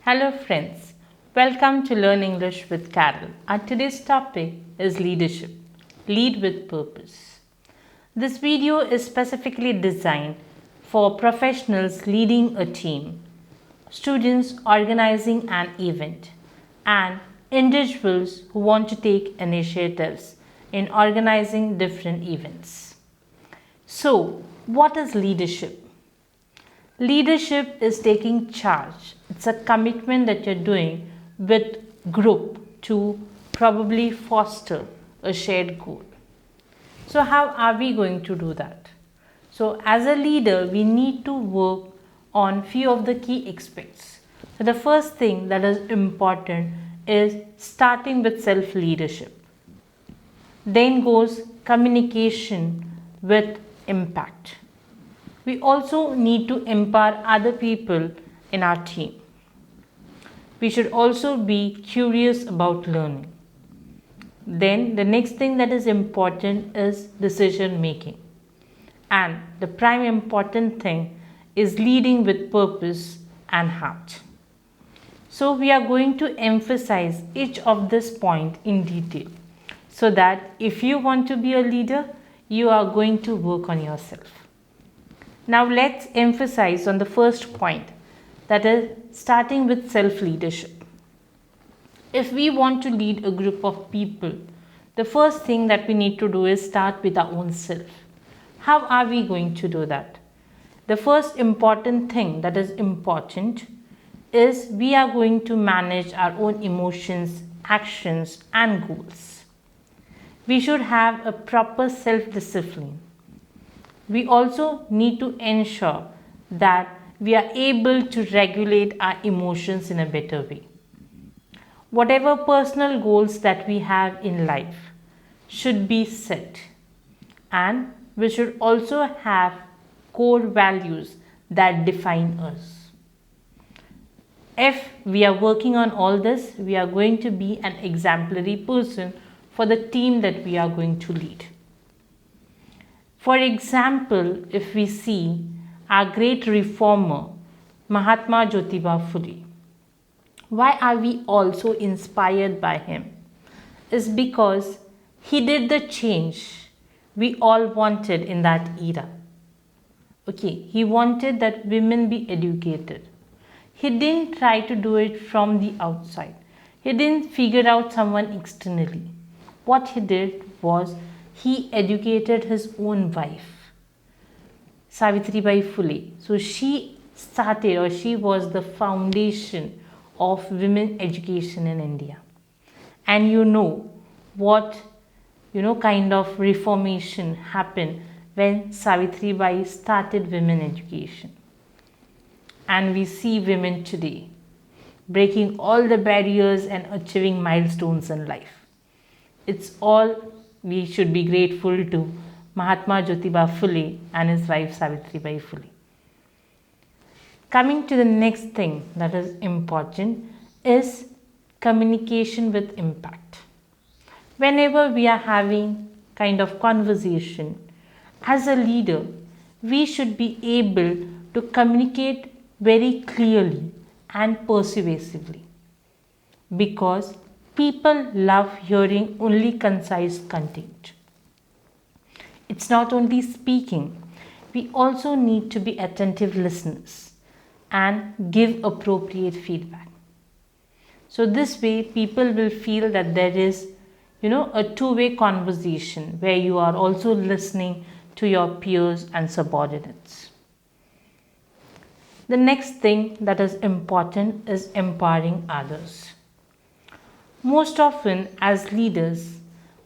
Hello friends, welcome to Learn English with Carol. Our today's topic is leadership. Lead with purpose. This video is specifically designed for professionals leading a team, students organizing an event, and individuals who want to take initiatives in organizing different events. So, what is leadership? Leadership is taking charge. It's a commitment that you're doing with group to probably foster a shared goal. So how are we going to do that? So as a leader, we need to work on few of the key aspects. So the first thing that is important is starting with self-leadership. Then goes communication with impact. We also need to empower other people in our team. We should also be curious about learning. Then the next thing that is important is decision making. And the prime important thing is leading with purpose and heart. So we are going to emphasize each of this point in detail so that if you want to be a leader, you are going to work on yourself. Now let's emphasize on the first point, that is starting with self-leadership. If we want to lead a group of people, the first thing that we need to do is start with our own self. How are we going to do that? The first important thing that is important is we are going to manage our own emotions, actions, and goals. We should have a proper self-discipline. We also need to ensure that we are able to regulate our emotions in a better way. Whatever personal goals that we have in life should be set, and we should also have core values that define us. If we are working on all this, we are going to be an exemplary person for the team that we are going to lead. For example, if we see our great reformer, Mahatma Jyotiba Phule, why are we also inspired by him? Is because he did the change we all wanted in that era. He wanted that women be educated. He didn't try to do it from the outside. He didn't figure out someone externally. What he did was he educated his own wife, Savitribai Phule. So she started, or she was the foundation of women education in India. And you know what kind of reformation happened when Savitribai started women education. And we see women today breaking all the barriers and achieving milestones in life. It's all we should be grateful to Mahatma Jyotiba Phule and his wife Savitribai Phule. Coming to the next thing that is important is communication with impact. Whenever we are having kind of conversation, as a leader, we should be able to communicate very clearly and persuasively, because people love hearing only concise content. It's not only speaking, we also need to be attentive listeners and give appropriate feedback. So this way people will feel that there is a two-way conversation where you are also listening to your peers and subordinates. The next thing that is important is empowering others. Most often as leaders,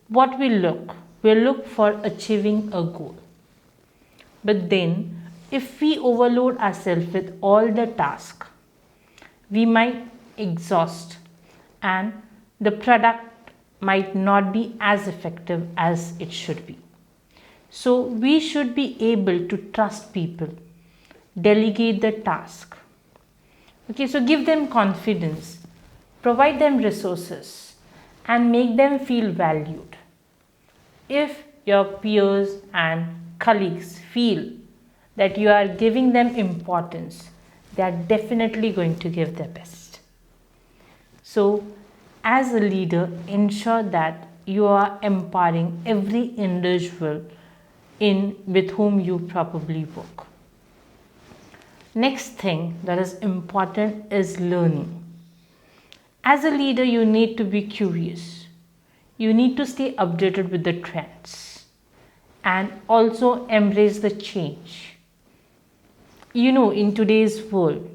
what we look for achieving a goal. But then if we overload ourselves with all the tasks, we might exhaust and the product might not be as effective as it should be. So we should be able to trust people, delegate the task. So give them confidence, provide them resources, and make them feel valued. If your peers and colleagues feel that you are giving them importance, they are definitely going to give their best. So as a leader, ensure that you are empowering every individual in with whom you probably work. Next thing that is important is learning. As a leader, you need to be curious. You need to stay updated with the trends and also embrace the change. In today's world,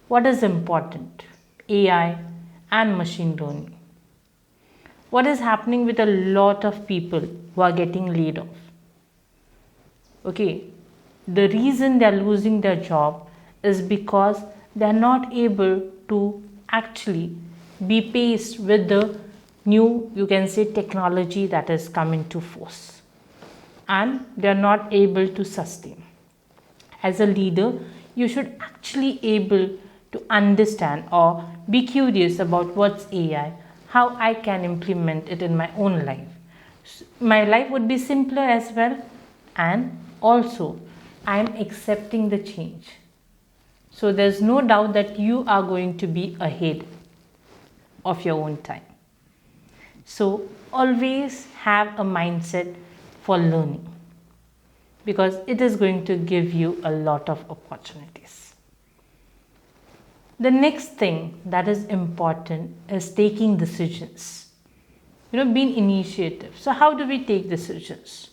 what is important? AI and machine learning. What is happening with a lot of people who are getting laid off? Okay, the reason they are losing their job is because they are not able to actually be paced with the new, technology that is coming to force, and they are not able to sustain. As a leader, you should actually able to understand or be curious about what's AI, how I can implement it in my own life. My life would be simpler as well, and also I am accepting the change. So there's no doubt that you are going to be ahead of your own time. So always have a mindset for learning, because it is going to give you a lot of opportunities. The next thing that is important is taking decisions. Being initiative. So how do we take decisions?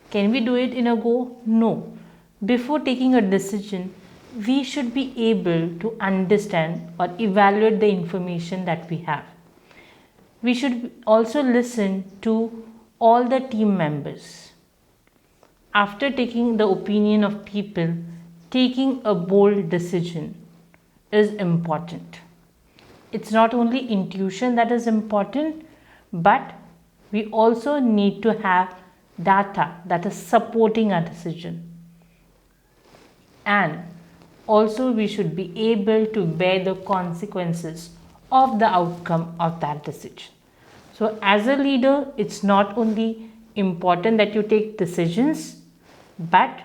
Can we do it in a go? No. Before taking a decision, we should be able to understand or evaluate the information that we have. We should also listen to all the team members. After taking the opinion of people, taking a bold decision is important. It's not only intuition that is important, but we also need to have data that is supporting our decision. And also we should be able to bear the consequences of the outcome of that decision. So as a leader, it's not only important that you take decisions, but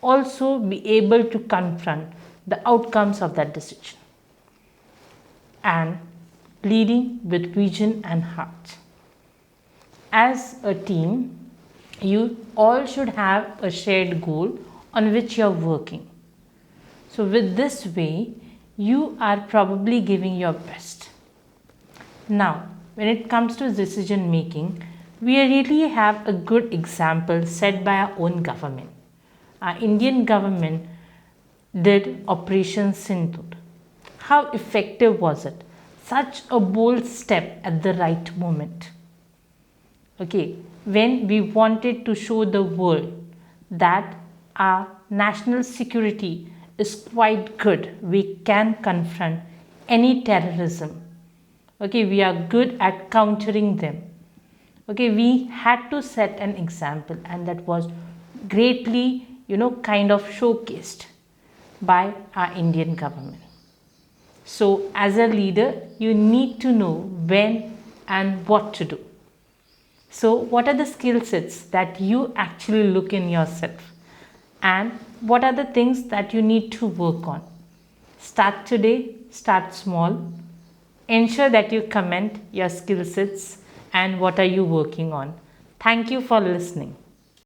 also be able to confront the outcomes of that decision. And leading with vision and heart. As a team, you all should have a shared goal on which you are working. So with this way, you are probably giving your best. Now, when it comes to decision making, we really have a good example set by our own government. Our Indian government did Operation Sindoor. How effective was it? Such a bold step at the right moment. Okay, when we wanted to show the world that our national security is quite good, we can confront any terrorism. Okay, we are good at countering them. Okay, we had to set an example, and that was greatly, showcased by our Indian government. So as a leader, you need to know when and what to do. So what are the skill sets that you actually look in yourself, and what are the things that you need to work on? Start today, start small. Ensure that you comment your skill sets and what are you working on. Thank you for listening.